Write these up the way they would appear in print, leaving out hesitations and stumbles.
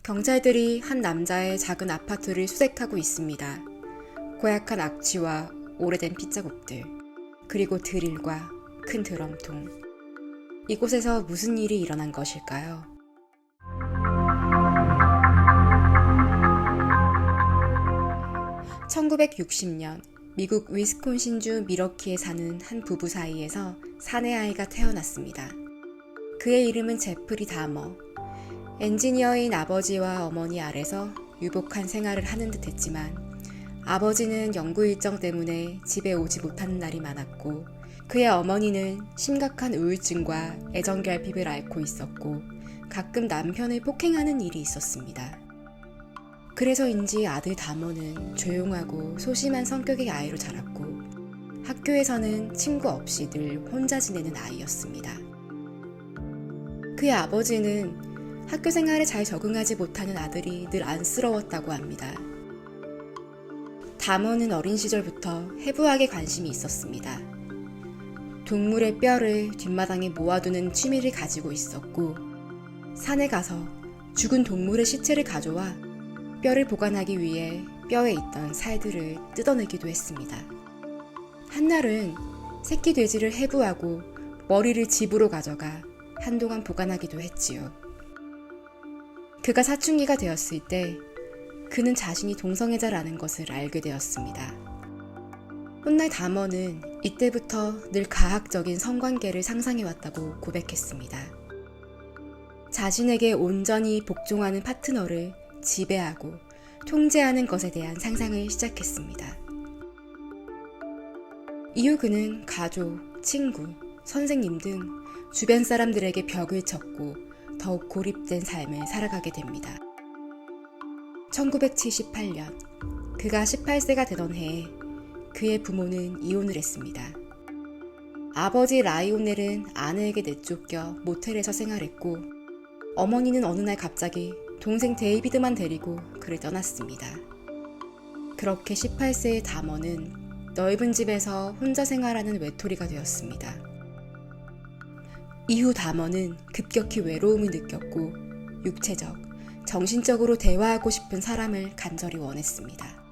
경찰들이 한 남자의 작은 아파트를 수색하고 있습니다. 고약한 악취와 오래된 핏자국들, 그리고 드릴과 큰 드럼통. 이곳에서 무슨 일이 일어난 것일까요? (1960년) 미국 위스콘신주 미러키에 사는 한 부부 사이에서 사내 아이가 태어났습니다. 그의 이름은 제프리 다머. 엔지니어인 아버지와 어머니 아래서 유복한 생활을 하는 듯 했지만 아버지는 연구 일정 때문에 집에 오지 못하는 날이 많았고 그의 어머니는 심각한 우울증과 애정결핍을 앓고 있었고 가끔 남편을 폭행하는 일이 있었습니다. 그래서인지 아들 다머는 조용하고 소심한 성격의 아이로 자랐고 학교에서는 친구 없이 늘 혼자 지내는 아이였습니다. 그의 아버지는 학교 생활에 잘 적응하지 못하는 아들이 늘 안쓰러웠다고 합니다. 다머는 어린 시절부터 해부학에 관심이 있었습니다. 동물의 뼈를 뒷마당에 모아두는 취미를 가지고 있었고 산에 가서 죽은 동물의 시체를 가져와 뼈를 보관하기 위해 뼈에 있던 살들을 뜯어내기도 했습니다. 한날은 새끼 돼지를 해부하고 머리를 집으로 가져가 한동안 보관하기도 했지요. 그가 사춘기가 되었을 때 그는 자신이 동성애자라는 것을 알게 되었습니다. 훗날 다머는 이때부터 늘 가학적인 성관계를 상상해왔다고 고백했습니다. 자신에게 온전히 복종하는 파트너를 지배하고 통제하는 것에 대한 상상을 시작했습니다. 이후 그는 가족, 친구, 선생님 등 주변 사람들에게 벽을 쳤고 더욱 고립된 삶을 살아가게 됩니다. 1978년 그가 18세가 되던 해에 그의 부모는 이혼을 했습니다. 아버지 라이오넬은 아내에게 내쫓겨 모텔에서 생활했고 어머니는 어느 날 갑자기 동생 데이비드만 데리고 그를 떠났습니다. 그렇게 18세의 다머는 넓은 집에서 혼자 생활하는 외톨이가 되었습니다. 이후 다머는 급격히 외로움을 느꼈고 육체적, 정신적으로 대화하고 싶은 사람을 간절히 원했습니다.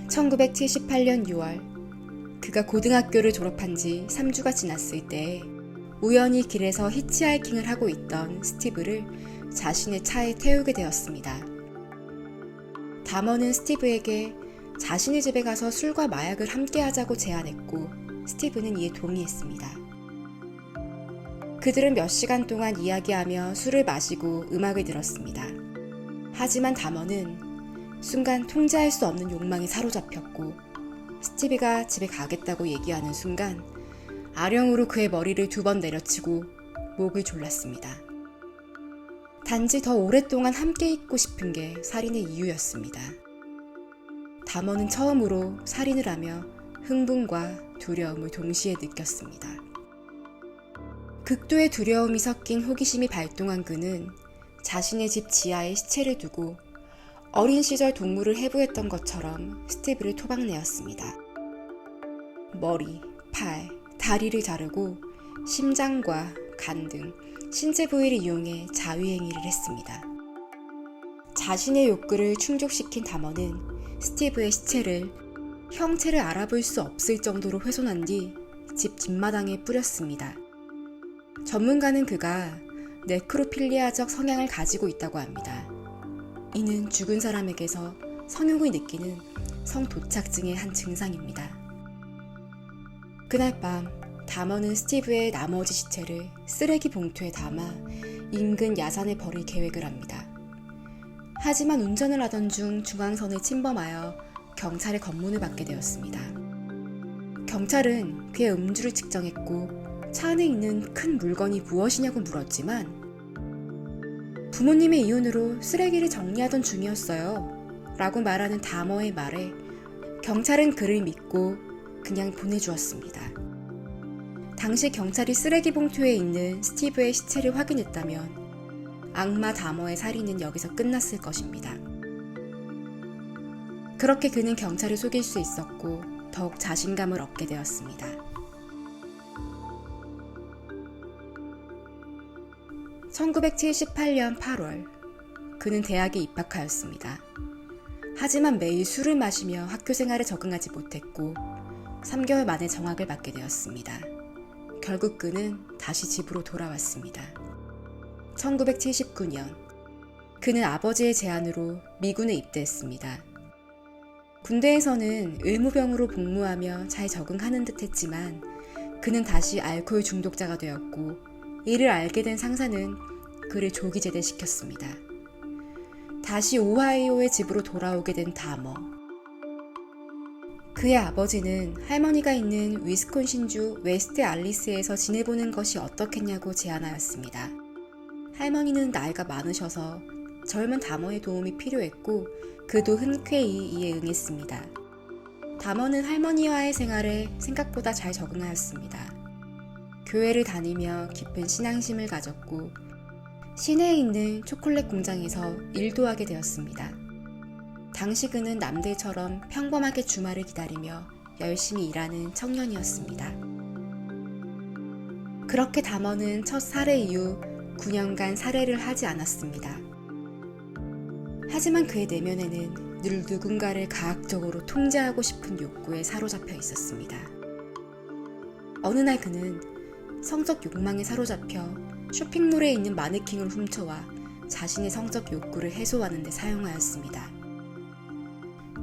1978년 6월 그가 고등학교를 졸업한 지 3주가 지났을 때 우연히 길에서 히치하이킹을 하고 있던 스티브를 자신의 차에 태우게 되었습니다. 다머는 스티브에게 자신의 집에 가서 술과 마약을 함께 하자고 제안했고 스티브는 이에 동의했습니다. 그들은 몇 시간 동안 이야기하며 술을 마시고 음악을 들었습니다. 하지만 다머는 순간 통제할 수 없는 욕망에 사로잡혔고 스티브가 집에 가겠다고 얘기하는 순간 아령으로 그의 머리를 2번 내려치고 목을 졸랐습니다. 단지 더 오랫동안 함께 있고 싶은 게 살인의 이유였습니다. 다머는 처음으로 살인을 하며 흥분과 두려움을 동시에 느꼈습니다. 극도의 두려움이 섞인 호기심이 발동한 그는 자신의 집 지하에 시체를 두고 어린 시절 동물을 해부했던 것처럼 스티브를 토박내었습니다. 머리, 팔, 다리를 자르고 심장과 간 등 신체 부위를 이용해 자위행위를 했습니다. 자신의 욕구를 충족시킨 다머는 스티브의 시체를 형체를 알아볼 수 없을 정도로 훼손한 뒤 집 뒷마당에 뿌렸습니다. 전문가는 그가 네크로필리아적 성향을 가지고 있다고 합니다. 이는 죽은 사람에게서 성욕을 느끼는 성도착증의 한 증상입니다. 그날 밤 다머는 스티브의 나머지 시체를 쓰레기 봉투에 담아 인근 야산에 버릴 계획을 합니다. 하지만 운전을 하던 중 중앙선을 침범하여 경찰의 검문을 받게 되었습니다. 경찰은 그의 음주를 측정했고 차 안에 있는 큰 물건이 무엇이냐고 물었지만 부모님의 이혼으로 쓰레기를 정리하던 중이었어요 라고 말하는 다머의 말에 경찰은 그를 믿고 그냥 보내주었습니다. 당시 경찰이 쓰레기 봉투에 있는 스티브의 시체를 확인했다면 악마 다머의 살인은 여기서 끝났을 것입니다. 그렇게 그는 경찰을 속일 수 있었고 더욱 자신감을 얻게 되었습니다. 1978년 8월, 그는 대학에 입학하였습니다. 하지만 매일 술을 마시며 학교 생활에 적응하지 못했고 3개월 만에 정학을 받게 되었습니다. 결국 그는 다시 집으로 돌아왔습니다. 1979년, 그는 아버지의 제안으로 미군에 입대했습니다. 군대에서는 의무병으로 복무하며 잘 적응하는 듯 했지만 그는 다시 알코올 중독자가 되었고 이를 알게 된 상사는 그를 조기 제대시켰습니다. 다시 오하이오의 집으로 돌아오게 된 다머. 그의 아버지는 할머니가 있는 위스콘신주 웨스트 알리스에서 지내보는 것이 어떻겠냐고 제안하였습니다. 할머니는 나이가 많으셔서 젊은 다머의 도움이 필요했고 그도 흔쾌히 이에 응했습니다. 다머는 할머니와의 생활에 생각보다 잘 적응하였습니다. 교회를 다니며 깊은 신앙심을 가졌고 시내에 있는 초콜릿 공장에서 일도 하게 되었습니다. 당시 그는 남들처럼 평범하게 주말을 기다리며 열심히 일하는 청년이었습니다. 그렇게 다머는 첫 살해 이후 9년간 살해를 하지 않았습니다. 하지만 그의 내면에는 늘 누군가를 가학적으로 통제하고 싶은 욕구에 사로잡혀 있었습니다. 어느 날 그는 성적 욕망에 사로잡혀 쇼핑몰에 있는 마네킹을 훔쳐와 자신의 성적 욕구를 해소하는 데 사용하였습니다.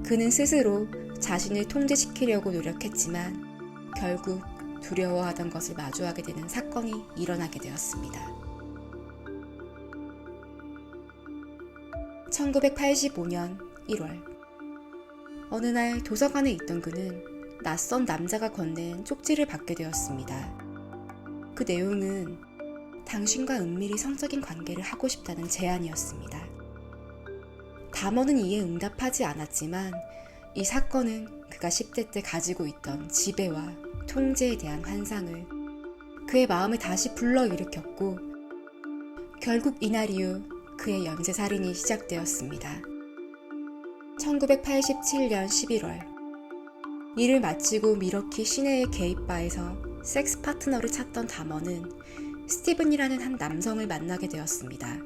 그는 스스로 자신을 통제시키려고 노력했지만 결국 두려워하던 것을 마주하게 되는 사건이 일어나게 되었습니다. 1985년 1월, 어느 날 도서관에 있던 그는 낯선 남자가 건넨 쪽지를 받게 되었습니다. 그 내용은 당신과 은밀히 성적인 관계를 하고 싶다는 제안이었습니다. 다머는 이에 응답하지 않았지만 이 사건은 그가 10대 때 가지고 있던 지배와 통제에 대한 환상을 그의 마음에 다시 불러일으켰고 결국 이날 이후 그의 연쇄살인이 시작되었습니다. 1987년 11월, 일을 마치고 미러키 시내의 게이바에서 섹스 파트너를 찾던 다머는 스티븐이라는 한 남성을 만나게 되었습니다.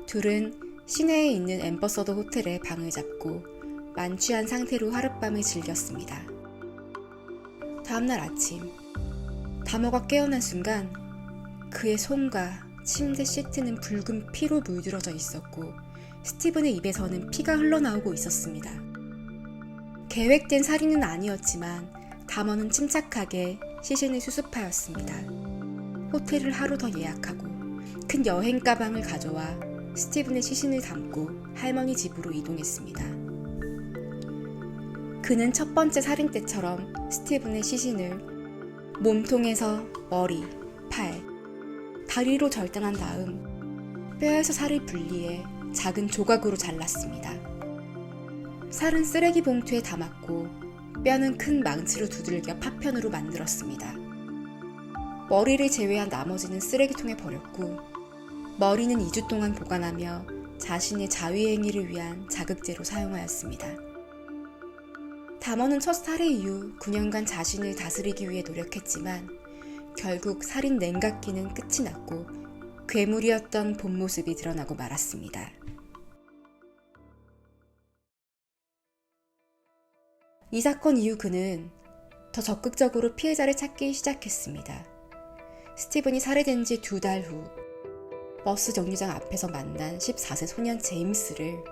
둘은 시내에 있는 앰버서더 호텔에 방을 잡고 만취한 상태로 하룻밤을 즐겼습니다. 다음날 아침, 다머가 깨어난 순간 그의 손과 침대 시트는 붉은 피로 물들어져 있었고 스티븐의 입에서는 피가 흘러나오고 있었습니다. 계획된 살인은 아니었지만 다머는 침착하게 시신을 수습하였습니다. 호텔을 하루 더 예약하고 큰 여행 가방을 가져와 스티븐의 시신을 담고 할머니 집으로 이동했습니다. 그는 첫 번째 살인 때처럼 스티븐의 시신을 몸통에서 머리, 팔, 다리로 절단한 다음 뼈에서 살을 분리해 작은 조각으로 잘랐습니다. 살은 쓰레기 봉투에 담았고 뼈는 큰 망치로 두들겨 파편으로 만들었습니다. 머리를 제외한 나머지는 쓰레기통에 버렸고 머리는 2주 동안 보관하며 자신의 자위행위를 위한 자극제로 사용하였습니다. 다머는 첫 살해 이후 9년간 자신을 다스리기 위해 노력했지만 결국 살인 냉각기는 끝이 났고 괴물이었던 본 모습이 드러나고 말았습니다. 이 사건 이후 그는 더 적극적으로 피해자를 찾기 시작했습니다. 스티븐이 살해된 지 2달 후 버스 정류장 앞에서 만난 14세 소년 제임스를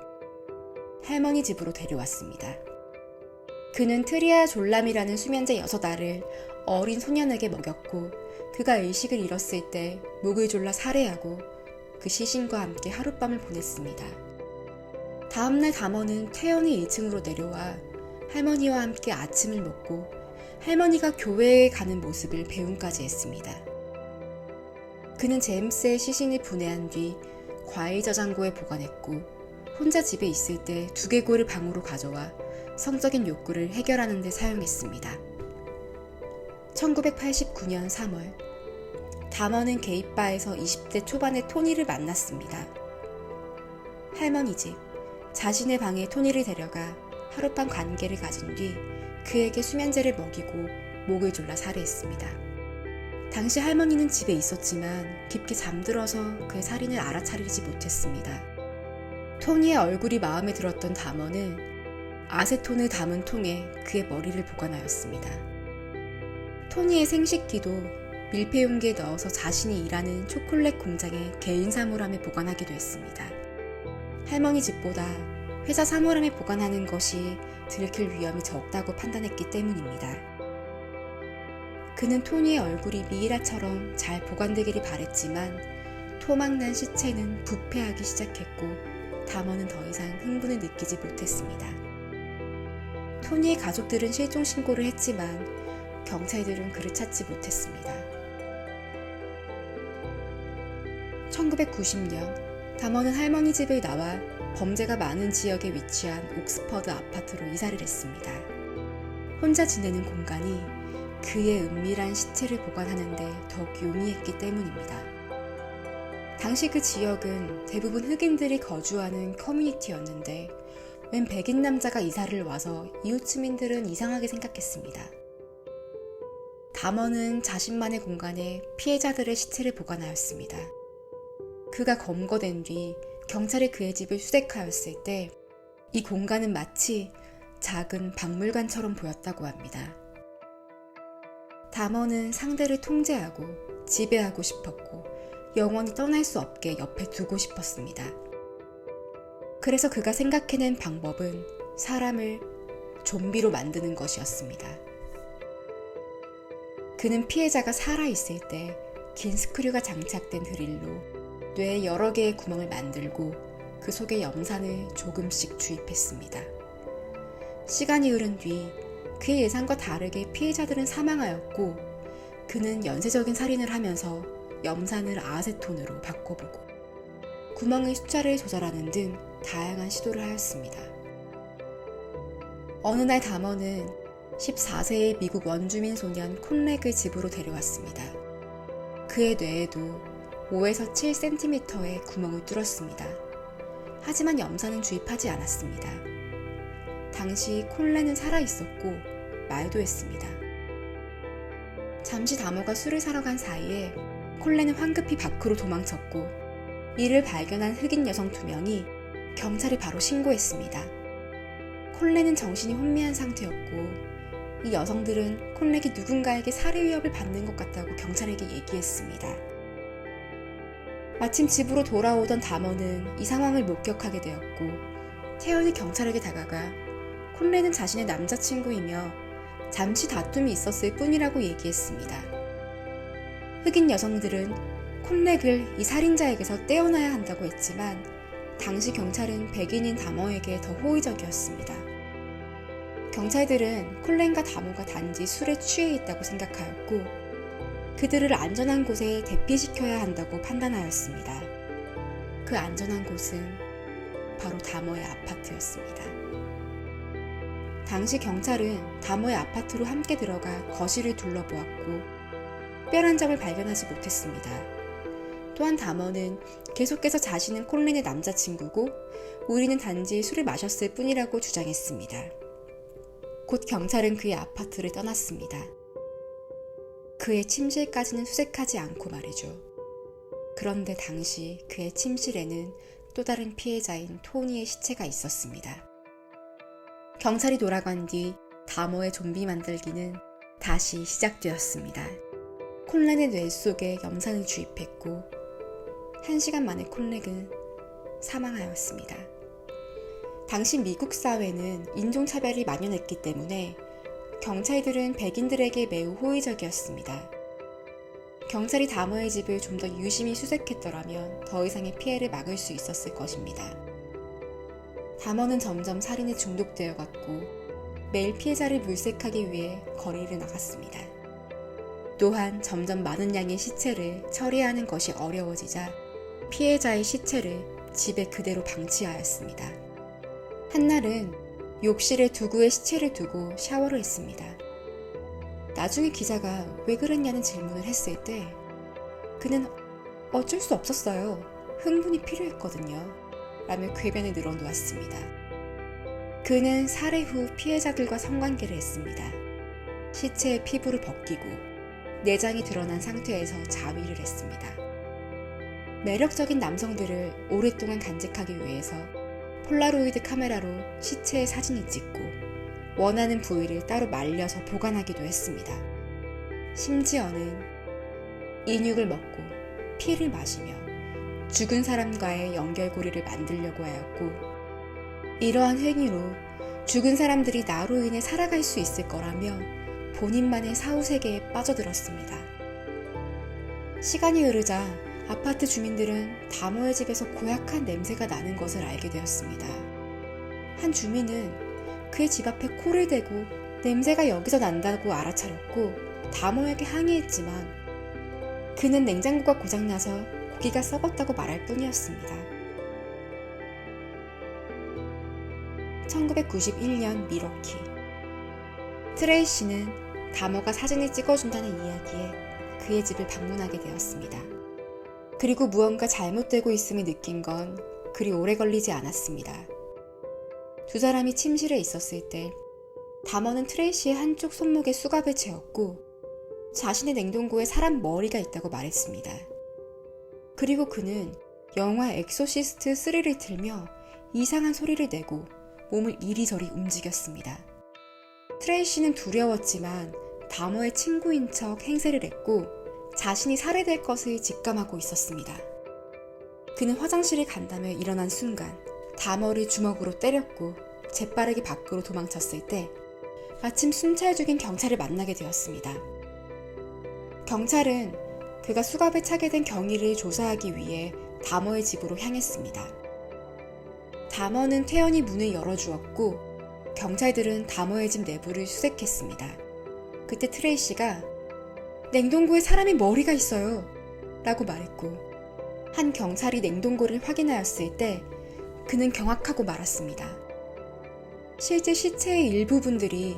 할머니 집으로 데려왔습니다. 그는 트리아 졸람이라는 수면제 6알을 어린 소년에게 먹였고 그가 의식을 잃었을 때 목을 졸라 살해하고 그 시신과 함께 하룻밤을 보냈습니다. 다음날 다머는 퇴원이 1층으로 내려와 할머니와 함께 아침을 먹고 할머니가 교회에 가는 모습을 배웅까지 했습니다. 그는 제임스의 시신을 분해한 뒤 과일 저장고에 보관했고 혼자 집에 있을 때 두개골을 방으로 가져와 성적인 욕구를 해결하는 데 사용했습니다. 1989년 3월, 다머는 게이바에서 20대 초반의 토니를 만났습니다. 할머니 집, 자신의 방에 토니를 데려가 하룻밤 관계를 가진 뒤 그에게 수면제를 먹이고 목을 졸라 살해했습니다. 당시 할머니는 집에 있었지만 깊게 잠들어서 그의 살인을 알아차리지 못했습니다. 토니의 얼굴이 마음에 들었던 다머는 아세톤을 담은 통에 그의 머리를 보관하였습니다. 토니의 생식기도 밀폐 용기에 넣어서 자신이 일하는 초콜릿 공장의 개인 사물함에 보관하기도 했습니다. 할머니 집보다 회사 사물함에 보관하는 것이 들킬 위험이 적다고 판단했기 때문입니다. 그는 토니의 얼굴이 미이라처럼 잘 보관되기를 바랬지만 토막난 시체는 부패하기 시작했고 다머는 더 이상 흥분을 느끼지 못했습니다. 토니의 가족들은 실종 신고를 했지만 경찰들은 그를 찾지 못했습니다. 1990년 다머는 할머니 집을 나와 범죄가 많은 지역에 위치한 옥스퍼드 아파트로 이사를 했습니다. 혼자 지내는 공간이 그의 은밀한 시체를 보관하는데 더욱 용이했기 때문입니다. 당시 그 지역은 대부분 흑인들이 거주하는 커뮤니티였는데 웬 백인 남자가 이사를 와서 이웃 주민들은 이상하게 생각했습니다. 다머는 자신만의 공간에 피해자들의 시체를 보관하였습니다. 그가 검거된 뒤 경찰이 그의 집을 수색하였을 때 이 공간은 마치 작은 박물관처럼 보였다고 합니다. 다머는 상대를 통제하고 지배하고 싶었고 영원히 떠날 수 없게 옆에 두고 싶었습니다. 그래서 그가 생각해낸 방법은 사람을 좀비로 만드는 것이었습니다. 그는 피해자가 살아있을 때 긴 스크류가 장착된 드릴로 뇌에 여러 개의 구멍을 만들고 그 속에 염산을 조금씩 주입했습니다. 시간이 흐른 뒤 그의 예상과 다르게 피해자들은 사망하였고 그는 연쇄적인 살인을 하면서 염산을 아세톤으로 바꿔보고 구멍의 숫자를 조절하는 등 다양한 시도를 하였습니다. 어느 날 다머는 14세의 미국 원주민 소년 콘렉을 집으로 데려왔습니다. 그의 뇌에도 5에서 7cm의 구멍을 뚫었습니다. 하지만 염산은 주입하지 않았습니다. 당시 콘렉은 살아있었고 말도 했습니다. 잠시 다머가 술을 사러 간 사이에 콘렉은 황급히 밖으로 도망쳤고 이를 발견한 흑인 여성 2명이 경찰에 바로 신고했습니다. 콘렉은 정신이 혼미한 상태였고 이 여성들은 콘렉이 누군가에게 살해 위협을 받는 것 같다고 경찰에게 얘기했습니다. 마침 집으로 돌아오던 다머는 이 상황을 목격하게 되었고 태연히 경찰에게 다가가 콘렉은 자신의 남자친구이며 잠시 다툼이 있었을 뿐이라고 얘기했습니다. 흑인 여성들은 콘렉을 이 살인자에게서 떼어놔야 한다고 했지만 당시 경찰은 백인인 다머에게 더 호의적이었습니다. 경찰들은 콘렉과 다머가 단지 술에 취해 있다고 생각하였고 그들을 안전한 곳에 대피시켜야 한다고 판단하였습니다. 그 안전한 곳은 바로 다머의 아파트였습니다. 당시 경찰은 다머의 아파트로 함께 들어가 거실을 둘러보았고 특별한 점을 발견하지 못했습니다. 또한 다머는 계속해서 자신은 콘렉의 남자친구고 우리는 단지 술을 마셨을 뿐이라고 주장했습니다. 곧 경찰은 그의 아파트를 떠났습니다. 그의 침실까지는 수색하지 않고 말이죠. 그런데 당시 그의 침실에는 또 다른 피해자인 토니의 시체가 있었습니다. 경찰이 돌아간 뒤 다머의 좀비 만들기는 다시 시작되었습니다. 콘렉의 뇌 속에 염산을 주입했고 1시간 만에 콘렉은 사망하였습니다. 당시 미국 사회는 인종차별이 만연했기 때문에 경찰들은 백인들에게 매우 호의적이었습니다. 경찰이 다머의 집을 좀 더 유심히 수색했더라면 더 이상의 피해를 막을 수 있었을 것입니다. 다머는 점점 살인에 중독되어 갔고 매일 피해자를 물색하기 위해 거리를 나갔습니다. 또한 점점 많은 양의 시체를 처리하는 것이 어려워지자 피해자의 시체를 집에 그대로 방치하였습니다. 한날은 욕실에 두구의 시체를 두고 샤워를 했습니다. 나중에 기자가 왜 그랬냐는 질문을 했을 때 그는 어쩔 수 없었어요. 흥분이 필요했거든요. 라며 궤변을 늘어놓았습니다. 그는 살해 후 피해자들과 성관계를 했습니다. 시체의 피부를 벗기고 내장이 드러난 상태에서 자위를 했습니다. 매력적인 남성들을 오랫동안 간직하기 위해서 폴라로이드 카메라로 시체의 사진을 찍고 원하는 부위를 따로 말려서 보관하기도 했습니다. 심지어는 인육을 먹고 피를 마시며 죽은 사람과의 연결고리를 만들려고 하였고, 이러한 행위로 죽은 사람들이 나로 인해 살아갈 수 있을 거라며 본인만의 사후세계에 빠져들었습니다. 시간이 흐르자 아파트 주민들은 다모의 집에서 고약한 냄새가 나는 것을 알게 되었습니다. 한 주민은 그의 집 앞에 코를 대고 냄새가 여기서 난다고 알아차렸고 다모에게 항의했지만 그는 냉장고가 고장나서 고기가 썩었다고 말할 뿐이었습니다. 1991년 미러키. 트레이시는 다모가 사진을 찍어준다는 이야기에 그의 집을 방문하게 되었습니다. 그리고 무언가 잘못되고 있음을 느낀 건 그리 오래 걸리지 않았습니다. 두 사람이 침실에 있었을 때 다모는 트레이시의 한쪽 손목에 수갑을 채웠고 자신의 냉동고에 사람 머리가 있다고 말했습니다. 그리고 그는 영화 엑소시스트 3를 틀며 이상한 소리를 내고 몸을 이리저리 움직였습니다. 트레이시는 두려웠지만 다모의 친구인 척 행세를 했고 자신이 살해될 것을 직감하고 있었습니다. 그는 화장실에 간다며 일어난 순간 다모를 주먹으로 때렸고 재빠르게 밖으로 도망쳤을 때 마침 순찰 중인 경찰을 만나게 되었습니다. 경찰은 그가 수갑에 차게 된 경위를 조사하기 위해 다모의 집으로 향했습니다. 다모는 태연히 문을 열어주었고 경찰들은 다모의 집 내부를 수색했습니다. 그때 트레이시가 냉동고에 사람의 머리가 있어요 라고 말했고 한 경찰이 냉동고를 확인하였을 때 그는 경악하고 말았습니다. 실제 시체의 일부분들이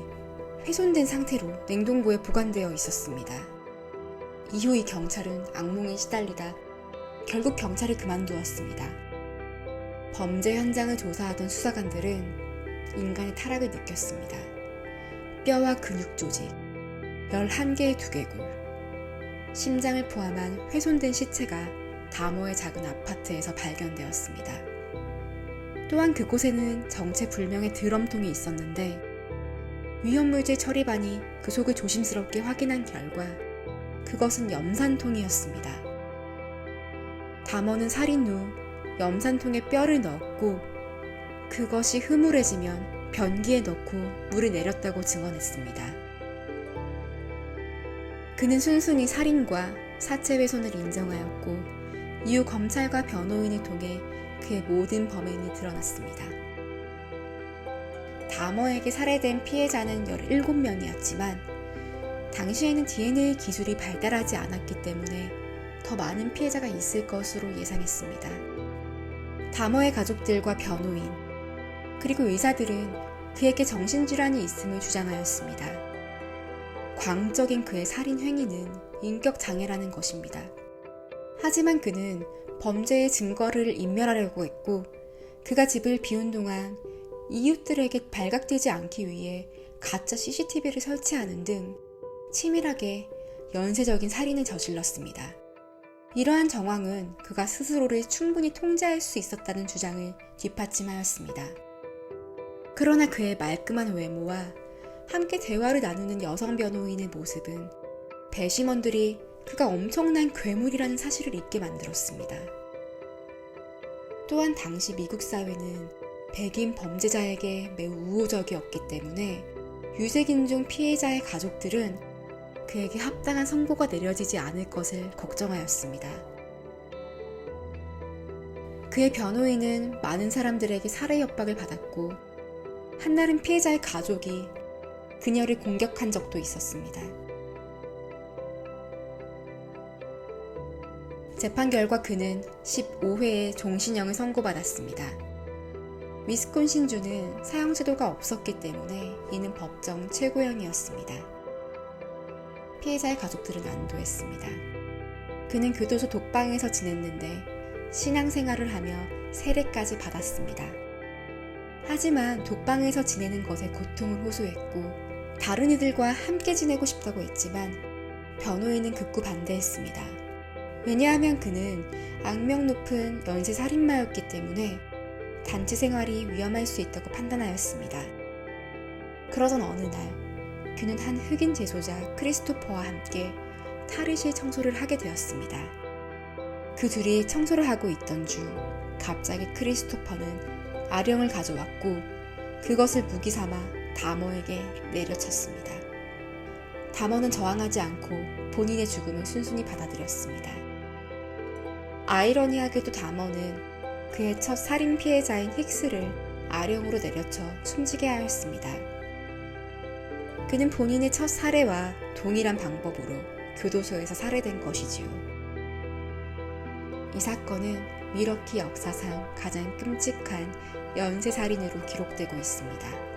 훼손된 상태로 냉동고에 보관되어 있었습니다. 이후 이 경찰은 악몽에 시달리다 결국 경찰을 그만두었습니다. 범죄 현장을 조사하던 수사관들은 인간의 타락을 느꼈습니다. 뼈와 근육 조직, 11개의 두개골, 심장을 포함한 훼손된 시체가 다모의 작은 아파트에서 발견되었습니다. 또한 그곳에는 정체불명의 드럼통이 있었는데 위험물질 처리반이 그 속을 조심스럽게 확인한 결과 그것은 염산통이었습니다. 다모는 살인 후 염산통에 뼈를 넣었고 그것이 흐물해지면 변기에 넣고 물을 내렸다고 증언했습니다. 그는 순순히 살인과 사체 훼손을 인정하였고 이후 검찰과 변호인을 통해 그의 모든 범행이 드러났습니다. 다모에게 살해된 피해자는 17명이었지만 당시에는 DNA 기술이 발달하지 않았기 때문에 더 많은 피해자가 있을 것으로 예상했습니다. 다모의 가족들과 변호인, 그리고 의사들은 그에게 정신질환이 있음을 주장하였습니다. 광적인 그의 살인 행위는 인격장애라는 것입니다. 하지만 그는 범죄의 증거를 인멸하려고 했고 그가 집을 비운 동안 이웃들에게 발각되지 않기 위해 가짜 CCTV를 설치하는 등 치밀하게 연쇄적인 살인을 저질렀습니다. 이러한 정황은 그가 스스로를 충분히 통제할 수 있었다는 주장을 뒷받침하였습니다. 그러나 그의 말끔한 외모와 함께 대화를 나누는 여성 변호인의 모습은 배심원들이 그가 엄청난 괴물이라는 사실을 잊게 만들었습니다. 또한 당시 미국 사회는 백인 범죄자에게 매우 우호적이었기 때문에 유색인종 피해자의 가족들은 그에게 합당한 선고가 내려지지 않을 것을 걱정하였습니다. 그의 변호인은 많은 사람들에게 살해 협박을 받았고 한날은 피해자의 가족이 그녀를 공격한 적도 있었습니다. 재판 결과 그는 15회의 종신형을 선고받았습니다. 위스콘신주는 사형제도가 없었기 때문에 이는 법정 최고형이었습니다. 피해자의 가족들은 안도했습니다. 그는 교도소 독방에서 지냈는데 신앙생활을 하며 세례까지 받았습니다. 하지만 독방에서 지내는 것에 고통을 호소했고 다른 이들과 함께 지내고 싶다고 했지만 변호인은 극구 반대했습니다. 왜냐하면 그는 악명 높은 연쇄 살인마였기 때문에 단체 생활이 위험할 수 있다고 판단하였습니다. 그러던 어느 날 그는 한 흑인 재소자 크리스토퍼와 함께 탈의실 청소를 하게 되었습니다. 그 둘이 청소를 하고 있던 중 갑자기 크리스토퍼는 아령을 가져왔고 그것을 무기 삼아 다머에게 내려쳤습니다. 다머는 저항하지 않고 본인의 죽음을 순순히 받아들였습니다. 아이러니하게도 다머는 그의 첫 살인 피해자인 힉스를 아령으로 내려쳐 숨지게 하였습니다. 그는 본인의 첫 살해와 동일한 방법으로 교도소에서 살해된 것이지요. 이 사건은 미러키 역사상 가장 끔찍한 연쇄살인으로 기록되고 있습니다.